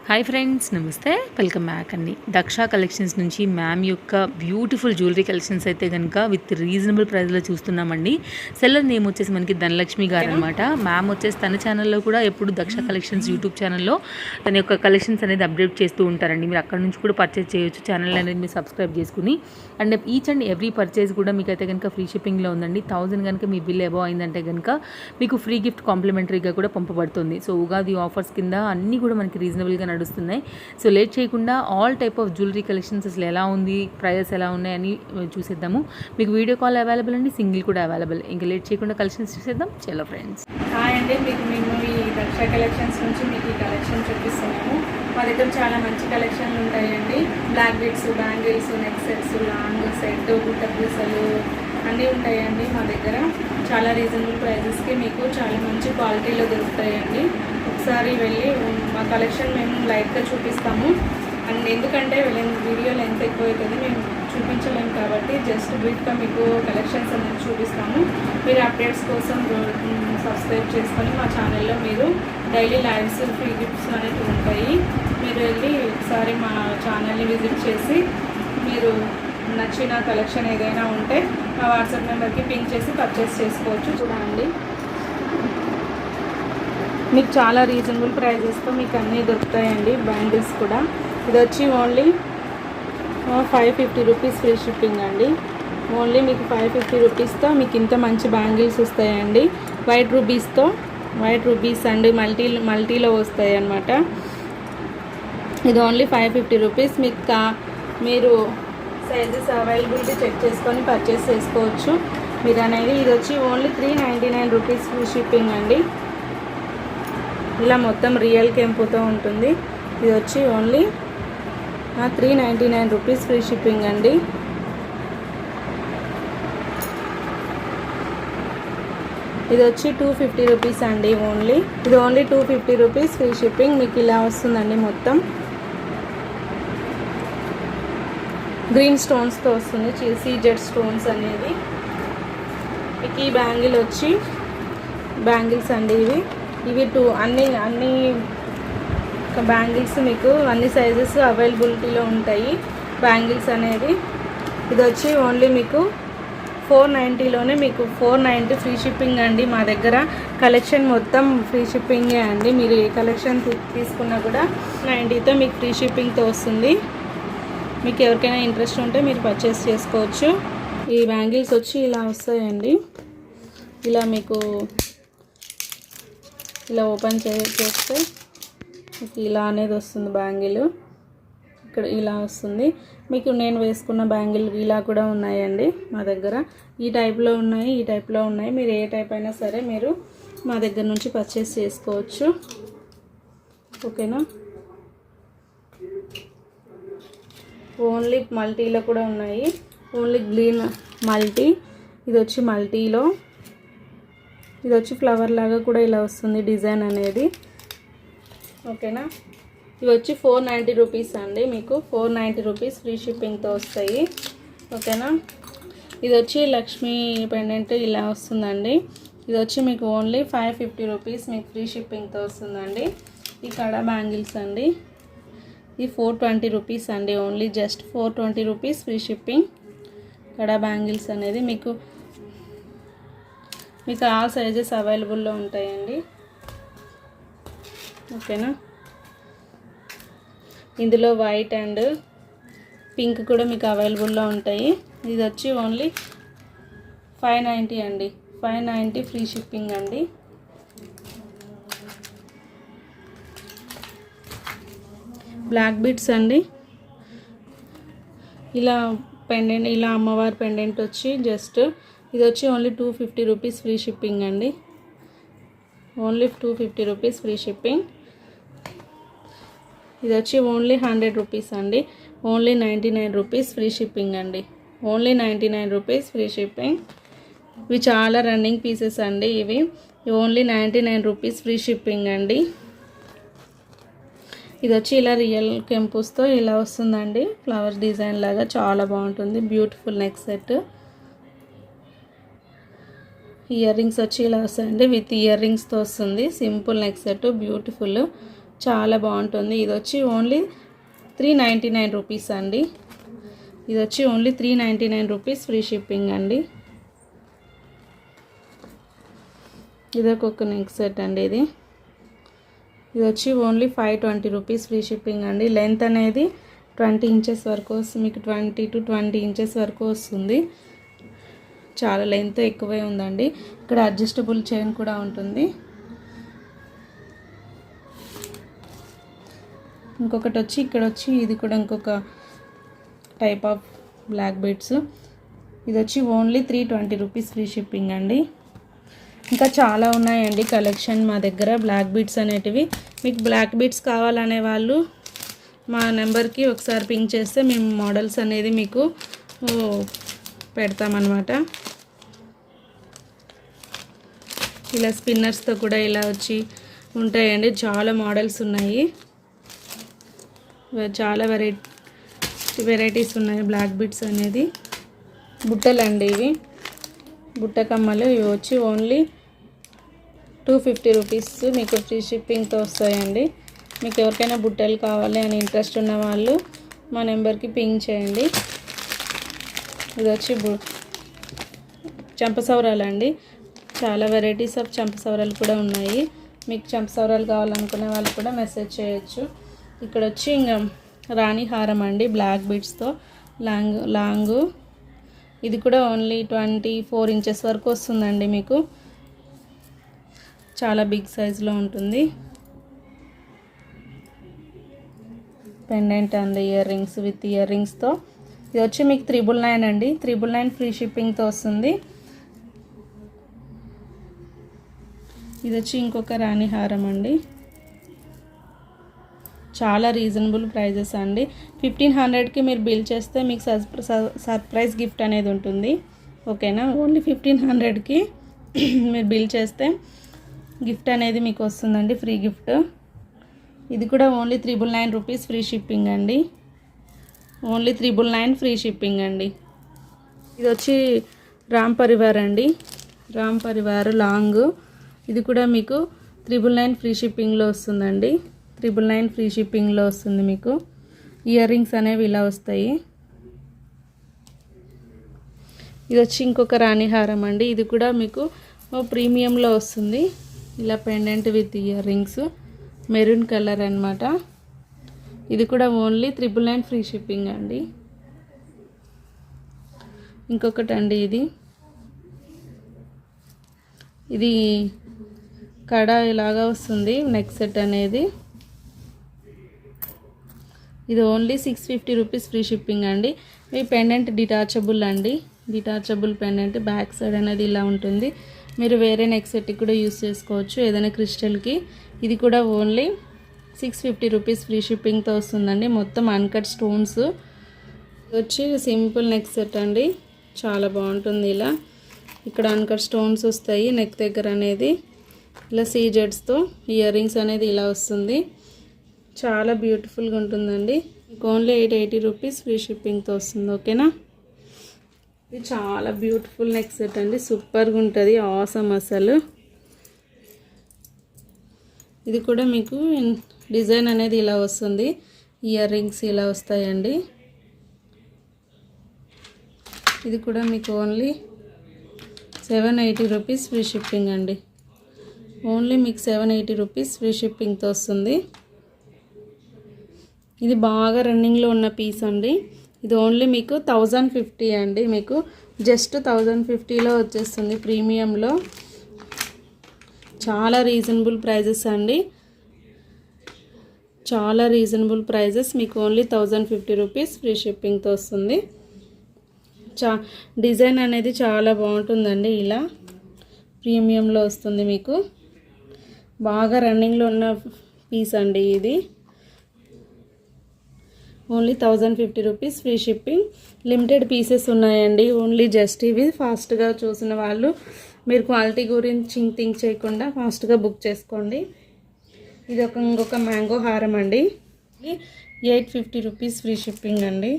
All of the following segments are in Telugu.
హాయ్ ఫ్రెండ్స్, నమస్తే. వెల్కమ్ బ్యాక్ అండి. దక్ష కలెక్షన్స్ నుంచి మ్యామ్ యొక్క బ్యూటిఫుల్ జ్యువెలరీ కలెక్షన్స్ అయితే కనుక విత్ రీజనబుల్ ప్రైస్లో చూస్తున్నామండి. సెల్లర్ నేమ్ వచ్చేసి మనకి ధనలక్ష్మి గారు అనమాట. మ్యామ్ వచ్చేసి తన ఛానల్లో కూడా ఎప్పుడు దక్ష కలెక్షన్స్ యూట్యూబ్ ఛానల్లో తన యొక్క కలెక్షన్స్ అనేది అప్డేట్ చేస్తూ ఉంటారండి. మీరు అక్కడ నుంచి కూడా పర్చేస్ చేయొచ్చు. ఛానల్ అనేది మీరు సబ్స్క్రైబ్ చేసుకుని and each and every purchase కూడా మీకు అయితే కనుక ఫ్రీ షిప్పింగ్లో ఉందండి. 1000 కనుక మీ బిల్ అబౌవ్ అయిందంటే కనుక మీకు ఫ్రీ గిఫ్ట్ కాంప్లిమెంటరీగా కూడా పంపబడుతుంది. సో ఉగాది ఆఫర్స్ కింద అన్నీ కూడా మనకి రీజనబుల్గా నడుస్తున్నాయి. సో లేట్ చేయకుండా all type of jewellery collections అసలు ఎలా ఉంది, ప్రైజెస్ ఎలా ఉన్నాయని చూసేద్దాము. మీకు వీడియో కాల్ అవైలబుల్ అండి, సింగిల్ కూడా అవైలబుల్. ఇంకా లేట్ చేయకుండా కలెక్షన్స్ చూసేద్దాం. చలో ఫ్రెండ్స్. హాయ్ అండి, మేము ఈ దక్ష కలెక్షన్స్ నుంచి మీకు ఈ కలెక్షన్ చూపిస్తున్నాము. మా దగ్గర చాలా మంచి కలెక్షన్లు ఉంటాయండి. Black beads, bangles, neck sets, long set, గుట్ట పూసలు అన్నీ ఉంటాయండి. మా దగ్గర చాలా రీజనబుల్ ప్రైజెస్కి మీకు చాలా మంచి క్వాలిటీలో దొరుకుతాయండి. ఒకసారి వెళ్ళి మా కలెక్షన్ మేము లైట్గా చూపిస్తాము. అండ్ ఎందుకంటే వీడియో లెంత్ ఎక్కువ అవుతుంది, మేము చూపించలేము కాబట్టి జస్ట్ బ్రీఫ్గా మీకు కలెక్షన్స్ అనేది చూపిస్తాము. మీరు అప్డేట్స్ కోసం సబ్స్క్రైబ్ చేసుకొని మా ఛానల్లో మీరు డైలీ లైవ్స్, ఫ్రీ గిఫ్ట్స్ అనేవి ఉంటాయి. మీరు వెళ్ళి ఒకసారి మా ఛానల్ని విజిట్ చేసి మీరు నచ్చిన కలెక్షన్ ఏదైనా ఉంటే మా వాట్సాప్ నెంబర్కి పింక్ చేసి పర్చేస్ చేసుకోవచ్చు. చూడండి, మీకు చాలా రీజనబుల్ ప్రైజెస్తో మీకు అన్నీ దొరుకుతాయండి. బ్యాంగిల్స్ కూడా ఇది వచ్చి ఓన్లీ 550 రూపీస్ ఫ్రీ షిప్పింగ్ అండి. ఓన్లీ మీకు 550 రూపీస్తో మీకు ఇంత మంచి బ్యాంగిల్స్ వస్తాయండి. వైట్ రూబీస్ అండి, మల్టీలో వస్తాయి అన్నమాట. ఇది ఓన్లీ 550 రూపీస్. మీరు సైజెస్ అవైలబిలిటీ చెక్ చేసుకొని పర్చేస్ చేసుకోవచ్చు మీరు అనేది. ఇది వచ్చి ఓన్లీ 399 రూపీస్ ఫ్రీ షిప్పింగ్ అండి. ఇలా మొత్తం రియల్ కెంపుతో ఉంటుంది. ఇది వచ్చి ఓన్లీ 399 రూపీస్ ఫ్రీ షిప్పింగ్ అండి. ఇది వచ్చి 250 రూపీస్ అండి. ఇది ఓన్లీ 250 రూపీస్ ఫ్రీ షిప్పింగ్. మీకు ఇలా వస్తుందండి. మొత్తం గ్రీన్ స్టోన్స్తో వస్తుంది, సీజెడ్ స్టోన్స్ అనేది. మీకు ఈ బ్యాంగిల్స్ అండి. ఇవి అన్ని బ్యాంగిల్స్ మీకు అన్ని సైజెస్ అవైలబిలిటీలో ఉంటాయి బ్యాంగిల్స్ అనేది. ఇది వచ్చి ఓన్లీ మీకు 490లోనే మీకు 490 ఫ్రీ షిప్పింగ్ అండి. మా దగ్గర కలెక్షన్ మొత్తం ఫ్రీ షిప్పింగే అండి. మీరు ఏ కలెక్షన్ తీసుకున్నా కూడా 90తో మీకు ఫ్రీ షిప్పింగ్తో వస్తుంది. మీకు ఎవరికైనా ఇంట్రెస్ట్ ఉంటే మీరు పర్చేస్ చేసుకోవచ్చు. ఈ బ్యాంగిల్స్ వచ్చి ఇలా వస్తాయండి. ఇలా మీకు ఇలా ఓపెన్ చేస్తే మీకు ఇలా అనేది వస్తుంది బ్యాంగిల్. ఇక్కడ ఇలా వస్తుంది. మీకు నేను వేసుకున్న బ్యాంగిల్ ఇలా కూడా ఉన్నాయండి మా దగ్గర. ఈ టైప్లో ఉన్నాయి. మీరు ఏ టైప్ అయినా సరే మీరు మా దగ్గర నుంచి పర్చేస్ చేసుకోవచ్చు. ఓకేనా. ఓన్లీ మల్టీలో కూడా ఉన్నాయి. Only green multi. ఇది వచ్చి మల్టీలో, ఇది వచ్చి ఫ్లవర్ లాగా కూడా ఇలా వస్తుంది డిజైన్ అనేది. ఓకేనా. ఇవి వచ్చి 490 రూపీస్ అండి. మీకు 490 రూపీస్ ఫ్రీ షిప్పింగ్తో వస్తాయి. ఓకేనా. ఇది వచ్చి లక్ష్మీ పెండెంట్ ఇలా వస్తుందండి. ఇది వచ్చి మీకు ఓన్లీ 550 రూపీస్ మీకు ఫ్రీ షిప్పింగ్తో వస్తుందండి. ఈ కడ బ్యాంగిల్స్ అండి. ఇది 420 రూపీస్ అండి. Only just 420 rupees free shipping. కడ బ్యాంగిల్స్ అనేది మీకు ఆల్ సైజెస్ అవైలబుల్లో ఉంటాయండి. ఓకేనా. ఇందులో వైట్ అండ్ పింక్ కూడా మీకు అవైలబుల్లో ఉంటాయి. ఇది వచ్చి ఓన్లీ 590 అండి. 590 ఫ్రీ షిప్పింగ్ అండి. బ్లాక్ బీడ్స్ అండి. ఇలా పెండెంట్, ఇలా అమ్మవారి పెండెంట్ వచ్చి జస్ట్ ఇది వచ్చి ఓన్లీ 250 రూపీస్ ఫ్రీ షిప్పింగ్ అండి. Only 250 rupees free shipping. ఇది వచ్చి ఓన్లీ 100 రూపీస్ అండి. ఓన్లీ 99 రూపీస్ ఫ్రీ షిప్పింగ్ అండి. Only 99 rupees free shipping. ఇవి చాలా రన్నింగ్ పీసెస్ అండి. ఇవి ఓన్లీ 99 రూపీస్ ఫ్రీ షిప్పింగ్ అండి. ఇది వచ్చి ఇలా రియల్ కెంపుస్తో ఇలా వస్తుందండి. ఫ్లవర్ డిజైన్ లాగా చాలా బాగుంటుంది. Beautiful neck set. Ear rings వచ్చి ఇలా వస్తాయండి. విత్ ఇయర్ రింగ్స్తో వస్తుంది. సింపుల్ నెక్ సెట్, బ్యూటిఫుల్, చాలా బాగుంటుంది. ఇది వచ్చి ఓన్లీ 399 రూపీస్ అండి. ఇది వచ్చి ఓన్లీ 399 రూపీస్ ఫ్రీ షిప్పింగ్ అండి. ఇదొక నెక్ సెట్ అండి. ఇది వచ్చి ఓన్లీ 520 రూపీస్ ఫ్రీ షిప్పింగ్ అండి. లెంత్ అనేది 20 ఇంచెస్ వరకు వస్తుంది, మీకు 20 to 20 ఇంచెస్ వరకు వస్తుంది. చాలా లెంత్ ఎక్కువే ఉందండి. ఇక్కడ అడ్జస్టబుల్ చైన్ కూడా ఉంటుంది. ఇంకొకటి వచ్చి ఇక్కడ వచ్చి ఇది కూడా ఇంకొక టైప్ ఆఫ్ బ్లాక్ బీడ్స్. ఇది వచ్చి ఓన్లీ 320 రూపీస్ ఫ్రీ షిప్పింగ్ అండి. ఇంకా చాలా ఉన్నాయండి కలెక్షన్ మా దగ్గర బ్లాక్ బీడ్స్ అనేటివి. మీకు బ్లాక్ బీడ్స్ కావాలనే వాళ్ళు మా నెంబర్కి ఒకసారి పింక్ చేస్తే మేము మోడల్స్ అనేది మీకు పెడతామన్నమాట. ఇలా స్పిన్నర్స్తో కూడా ఇలా వచ్చి ఉంటాయండి. చాలా మోడల్స్ ఉన్నాయి, చాలా వెరైటీస్ ఉన్నాయి బ్లాక్ బీడ్స్ అనేది. బుట్టలు అండి ఇవి, బుట్ట కమ్మలు. ఇవి వచ్చి ఓన్లీ 250 రూపీస్ మీకు ఫ్రీ షిప్పింగ్తో వస్తాయండి. మీకు ఎవరికైనా బుట్టలు కావాలి అని ఇంట్రెస్ట్ ఉన్న వాళ్ళు మా నెంబర్కి పింక్ చేయండి. ఇది వచ్చి చంపసౌరాలు అండి. చాలా వెరైటీస్ ఆఫ్ చంపసౌరాలు కూడా ఉన్నాయి. మీకు చంపసౌరాలు కావాలనుకునే వాళ్ళు కూడా మెసేజ్ చేయొచ్చు. ఇక్కడ వచ్చి ఇంకా రాణి హారం అండి బ్లాక్ బీడ్స్తో లాంగ్. ఇది కూడా ఓన్లీ 24 ఇంచెస్ వరకు వస్తుందండి. మీకు చాలా బిగ్ సైజులో ఉంటుంది. Pendant and earrings with ear రింగ్స్తో. ఇది వచ్చి మీకు 999 అండి. 999 ఫ్రీ షిప్పింగ్తో వస్తుంది. ఇది వచ్చి ఇంకొక రాణి హారం అండి. చాలా రీజనబుల్ ప్రైజెస్ అండి. 1500కి మీరు బిల్ చేస్తే మీకు సర్ప్రైజ్ గిఫ్ట్ అనేది ఉంటుంది. ఓకేనా, ఓన్లీ 1500కి మీరు బిల్ చేస్తే గిఫ్ట్ అనేది మీకు వస్తుందండి, ఫ్రీ గిఫ్ట్. ఇది కూడా ఓన్లీ 999 రూపీస్ ఫ్రీ షిప్పింగ్ అండి. ఓన్లీ 999 ఫ్రీ షిప్పింగ్ అండి. ఇది వచ్చి రామ్ పరివార్ అండి. రామ్ పరివార్ లాంగ్. ఇది కూడా మీకు 999 ఫ్రీ షిప్పింగ్లో వస్తుందండి. 999 ఫ్రీ షిప్పింగ్లో వస్తుంది. మీకు ఇయర్ రింగ్స్ అనేవి ఇలా వస్తాయి. ఇది వచ్చి ఇంకొక రాణి హారం అండి. ఇది కూడా మీకు ప్రీమియంలో వస్తుంది. ఇలా pendant with ear rings, maroon colour అన్నమాట. ఇది కూడా ఓన్లీ 999 ఫ్రీ షిప్పింగ్ అండి. ఇంకొకటి అండి, ఇది కడ ఇలాగా వస్తుంది నెక్ సెట్ అనేది. ఇది ఓన్లీ 650 రూపీస్ ఫ్రీ షిప్పింగ్ అండి. మీ పెండెంట్ డిటాచబుల్ అండి. డిటాచబుల్ పెండెంట్ బ్యాక్ సైడ్ అనేది ఇలా ఉంటుంది. మీరు వేరే నెక్ సెట్కి కూడా యూస్ చేసుకోవచ్చు, ఏదైనా క్రిస్టల్కి. ఇది కూడా ఓన్లీ 650 రూపీస్ ఫ్రీ షిప్పింగ్తో వస్తుందండి. మొత్తం అన్కట్ స్టోన్స్. ఇది వచ్చి సింపుల్ నెక్ సెట్ అండి. చాలా బాగుంటుంది. ఇలా ఇక్కడ అన్కట్ స్టోన్స్ వస్తాయి నెక్ దగ్గర అనేది. ఇలా సీజెడ్స్తో ఇయర్ రింగ్స్ అనేది ఇలా వస్తుంది. చాలా బ్యూటిఫుల్గా ఉంటుందండి. ఓన్లీ 880 రూపీస్ ఫ్రీ షిప్పింగ్తో వస్తుంది. ఓకేనా, ఇది చాలా బ్యూటిఫుల్ నెక్ సెట్ అండి. సూపర్గా ఉంటుంది, ఆసమ్ అసలు. ఇది కూడా మీకు డిజైన్ అనేది ఇలా వస్తుంది. ఇయర్ రింగ్స్ ఇలా వస్తాయండి. ఇది కూడా మీకు ఓన్లీ 780 రూపీస్ ఫ్రీ షిప్పింగ్ అండి. ఓన్లీ మీకు 780 రూపీస్ ఫ్రీ షిప్పింగ్తో వస్తుంది. ఇది బాగా రన్నింగ్లో ఉన్న పీస్ అండి. ఇది ఓన్లీ మీకు 1050 అండి. మీకు జస్ట్ 1050లో వచ్చేస్తుంది ప్రీమియంలో. చాలా రీజనబుల్ ప్రైజెస్ అండి. చాలా రీజనబుల్ ప్రైజెస్. మీకు ఓన్లీ 1050 రూపీస్ ఫ్రీ షిప్పింగ్తో వస్తుంది. డిజైన్ అనేది చాలా బాగుంటుందండి. ఇలా ప్రీమియంలో వస్తుంది. మీకు బాగా రన్నింగ్లో ఉన్న పీస్ అండి ఇది. Only 1050 rupees free shipping. Limited pieces ఉన్నాయండి. ఓన్లీ జస్ట్ ఇవి ఫాస్ట్గా చూసిన వాళ్ళు మీరు క్వాలిటీ గురించి థింక్ చేయకుండా ఫాస్ట్గా బుక్ చేసుకోండి. ఇది ఇంకొక మ్యాంగో హారం అండి. 850 రూపీస్ ఫ్రీ షిప్పింగ్ అండి.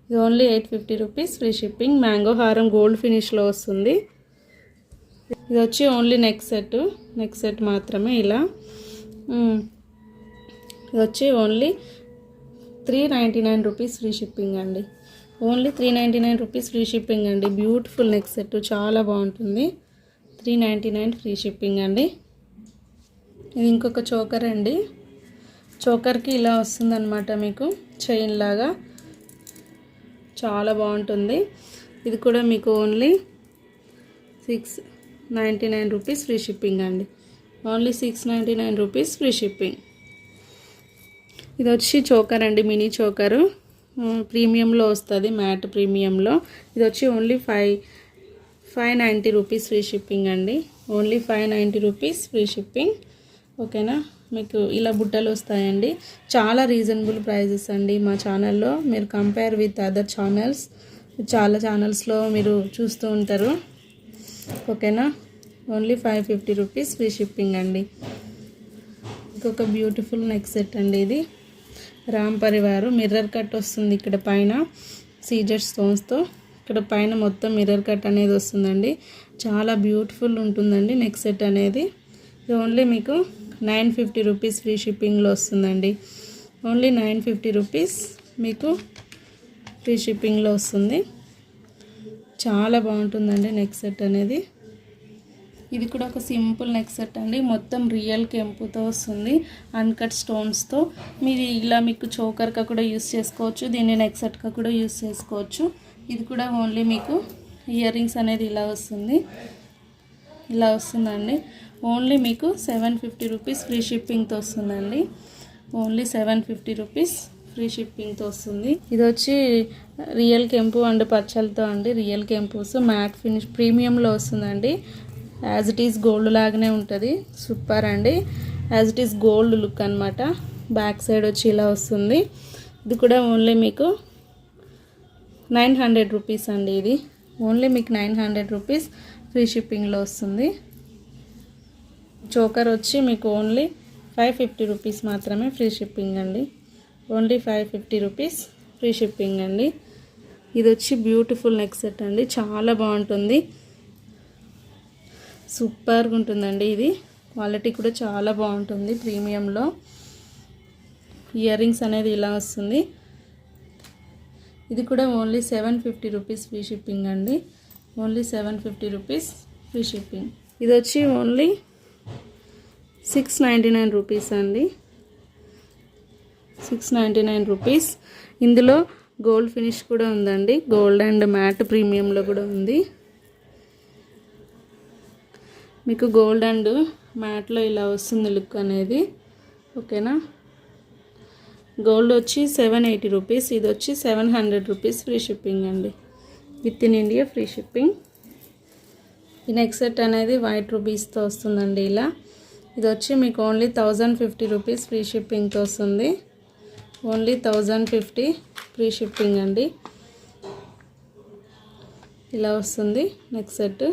ఇది only 850 rupees free shipping. Mango హారం గోల్డ్ ఫినిష్లో వస్తుంది. ఇది వచ్చి ఓన్లీ నెక్ సెట్ మాత్రమే ఇలా. ఇది వచ్చి ఓన్లీ 399 రూపీస్ ఫ్రీ షిప్పింగ్ అండి. ఓన్లీ 399 రూపీస్ ఫ్రీ షిప్పింగ్ అండి. బ్యూటిఫుల్ నెక్ సెట్, చాలా బాగుంటుంది. 399 ఫ్రీ షిప్పింగ్ అండి. ఇది ఇంకొక చోకర్ అండి. చోకర్కి ఇలా వస్తుందన్నమాట మీకు చైన్ లాగా, చాలా బాగుంటుంది. ఇది కూడా మీకు ఓన్లీ 699 రూపీస్ ఫ్రీ షిప్పింగ్ అండి. Only 699 rupees free shipping. ఇది వచ్చి చోకర్ అండి, మినీ చోకరు, ప్రీమియంలో వస్తుంది, మ్యాట్ ప్రీమియంలో. ఇది వచ్చి ఓన్లీ 590 రూపీస్ ఫ్రీ షిప్పింగ్ అండి. Only 590 rupees free shipping. ఓకేనా, మీకు ఇలా బుట్టలు వస్తాయండి. చాలా రీజనబుల్ ప్రైజెస్ అండి మా ఛానల్లో. మీరు కంపేర్ విత్ అదర్ ఛానల్స్, చాలా ఛానల్స్లో మీరు చూస్తూ ఉంటారు. ఓకేనా, ఓన్లీ 550 రూపీస్ ఫ్రీ షిప్పింగ్ అండి. ఇంకొక బ్యూటిఫుల్ నెక్ సెట్ అండి. ఇది రామ్ పరివారు మిర్రర్ కట్ వస్తుంది. ఇక్కడ పైన సీజర్ స్టోన్స్తో, ఇక్కడ పైన మొత్తం మిర్రర్ కట్ అనేది వస్తుందండి. చాలా బ్యూటిఫుల్ ఉంటుందండి నెక్ సెట్ అనేది. ఇది ఓన్లీ మీకు 950 రూపీస్ ఫ్రీ షిప్పింగ్లో వస్తుందండి. ఓన్లీ 950 రూపీస్ మీకు ఫ్రీ షిప్పింగ్లో వస్తుంది. చాలా బాగుంటుందండి నెక్ సెట్ అనేది. ఇది కూడా ఒక సింపుల్ నెక్ సెట్ అండి. మొత్తం రియల్ కెంపుతో వస్తుంది, అన్కట్ స్టోన్స్తో. మీరు ఇలా మీకు చోకర్గా కూడా యూస్ చేసుకోవచ్చు, దీన్ని నెక్ సెట్గా కూడా యూస్ చేసుకోవచ్చు. ఇది కూడా ఓన్లీ మీకు ఇయర్ రింగ్స్ అనేది ఇలా వస్తుంది, ఇలా వస్తుందండి. ఓన్లీ మీకు 750 రూపీస్ ఫ్రీ షిప్పింగ్తో వస్తుందండి. ఓన్లీ 750 రూపీస్ ఫ్రీ షిప్పింగ్తో వస్తుంది. ఇది వచ్చి రియల్ కెంపు అండ్ పచ్చలతో అండి. రియల్ కెంపుస్ మ్యాట్ ఫినిష్ ప్రీమియంలో వస్తుందండి. యాజ్ ఇట్ ఈస్ గోల్డ్ లాగానే ఉంటుంది. సూపర్ అండి, as it is gold look అనమాట. బ్యాక్ సైడ్ వచ్చి ఇలా వస్తుంది. ఇది కూడా ఓన్లీ మీకు 900 రూపీస్ అండి. ఇది ఓన్లీ మీకు 900 రూపీస్ ఫ్రీ షిప్పింగ్లో వస్తుంది. చోకర్ వచ్చి మీకు ఓన్లీ 550 రూపీస్ మాత్రమే ఫ్రీ షిప్పింగ్ అండి. ఓన్లీ 550 రూపీస్ ఫ్రీ షిప్పింగ్ అండి. ఇది వచ్చి బ్యూటిఫుల్ నెక్ సెట్ అండి, చాలా బాగుంటుంది, సూపర్గా ఉంటుందండి. ఇది క్వాలిటీ కూడా చాలా బాగుంటుంది ప్రీమియంలో. ఇయర్ రింగ్స్ అనేది ఇలా వస్తుంది. ఇది కూడా ఓన్లీ 750 రూపీస్ ఫ్రీ షిప్పింగ్ అండి. Only 750 rupees free shipping. ఇది వచ్చి ఓన్లీ 699 రూపీస్ అండి. 699 రూపీస్. ఇందులో గోల్డ్ ఫినిష్ కూడా ఉందండి, గోల్డ్ అండ్ మ్యాట్ ప్రీమియంలో కూడా ఉంది. మీకు గోల్డ్ అండ్ మ్యాట్లో ఇలా వస్తుంది లుక్ అనేది. ఓకేనా, గోల్డ్ వచ్చి 780 రూపీస్, ఇది వచ్చి 700 రూపీస్ ఫ్రీ షిప్పింగ్ అండి. With in India free shipping. ఈ నెక్ సెట్ అనేది వైట్ రూబీస్తో వస్తుందండి ఇలా. ఇది వచ్చి మీకు ఓన్లీ 1050 రూపీస్ ఫ్రీ షిప్పింగ్తో వస్తుంది. ఓన్లీ 1050 ఫ్రీ షిప్పింగ్ అండి. ఇలా వస్తుంది నెక్ సెట్.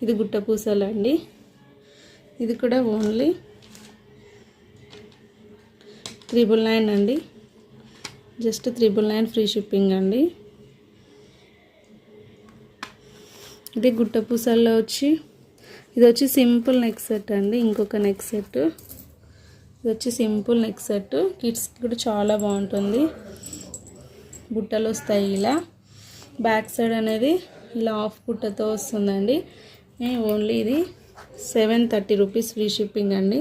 ఇది గుట్ట పూసలు అండి. ఇది కూడా ఓన్లీ 999 అండి. జస్ట్ 999 ఫ్రీ షిప్పింగ్ అండి. ఇది గుట్ట పూసల్లో వచ్చి, ఇది వచ్చి సింపుల్ నెక్ సెట్ అండి. ఇంకొక నెక్ సెట్, ఇది వచ్చి సింపుల్ నెక్ సెట్. కిడ్స్కి కూడా చాలా బాగుంటుంది. బుట్టలు వస్తాయి ఇలా. బ్యాక్ సైడ్ అనేది ఇలా హాఫ్ బుట్టతో వస్తుందండి. ఓన్లీ ఇది 730 రూపీస్ ఫ్రీ షిప్పింగ్ అండి.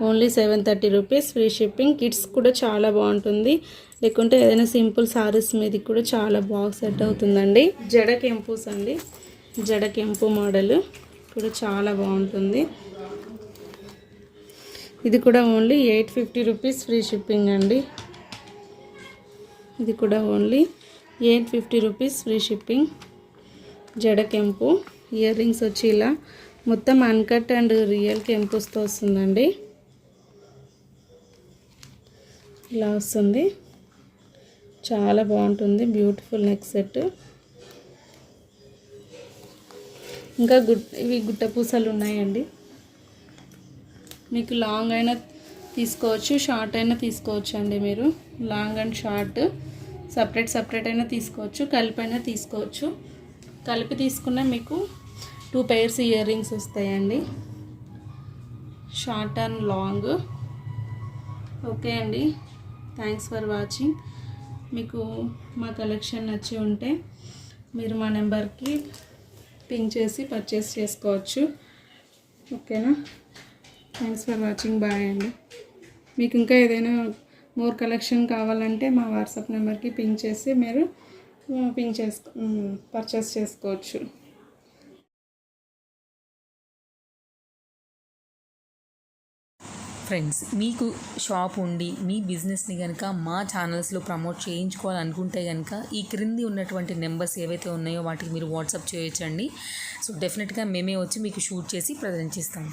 Only 730 rupees free shipping. Kids కూడా చాలా బాగుంటుంది, లేకుంటే ఏదైనా సింపుల్ సారీస్ మీద కూడా చాలా బాగా సెట్ అవుతుందండి. జడ కెంపూస్ అండి, జడ కెంపు మోడల్ కూడా చాలా బాగుంటుంది. ఇది కూడా ఓన్లీ 850 రూపీస్ ఫ్రీ షిప్పింగ్ అండి. ఇది కూడా ఓన్లీ 850 రూపీస్ ఫ్రీ షిప్పింగ్. జడ కెంపు. ఇయర్ రింగ్స్ వచ్చి ఇలా మొత్తం అన్కట్ అండ్ రియల్ కెంపుస్తో వస్తుందండి. ఇలా వస్తుంది, చాలా బాగుంటుంది, బ్యూటిఫుల్ నెక్ సెట్. ఇంకా ఇవి గుట్ట పూసలు ఉన్నాయండి. మీకు లాంగ్ అయినా తీసుకోవచ్చు, షార్ట్ అయినా తీసుకోవచ్చు అండి. మీరు లాంగ్ అండ్ షార్ట్ సపరేట్ అయినా తీసుకోవచ్చు, కలిపి అయినా తీసుకోవచ్చు. కలిపి తీసుకున్న మీకు 2 pairs ఇయర్ రింగ్స్ వస్తాయండి, షార్ట్ అండ్ లాంగ్. ఓకే అండి, థ్యాంక్స్ ఫర్ వాచింగ్. మీకు మా కలెక్షన్ నచ్చి ఉంటే మీరు మా నెంబర్కి పింక్ చేసి పర్చేస్ చేసుకోవచ్చు. ఓకేనా, థ్యాంక్స్ ఫర్ వాచింగ్, బాయ్ అండి. మీకు ఇంకా ఏదైనా మోర్ కలెక్షన్ కావాలంటే మా వాట్సాప్ నెంబర్కి పింక్ చేసి మీరు పర్చేస్ చేసుకోవచ్చు. ఫ్రెండ్స్, మీకు షాప్ ఉండి మీ బిజినెస్ని కనుక మా ఛానల్స్లో ప్రమోట్ చేయించుకోవాలనుకుంటే కనుక ఈ క్రింది ఉన్నటువంటి నెంబర్స్ ఏవైతే ఉన్నాయో వాటికి మీరు వాట్సాప్ చేయొచ్చండి. సో డెఫినెట్గా మేమే వచ్చి మీకు షూట్ చేసి ప్రజెంట్ చేస్తాము.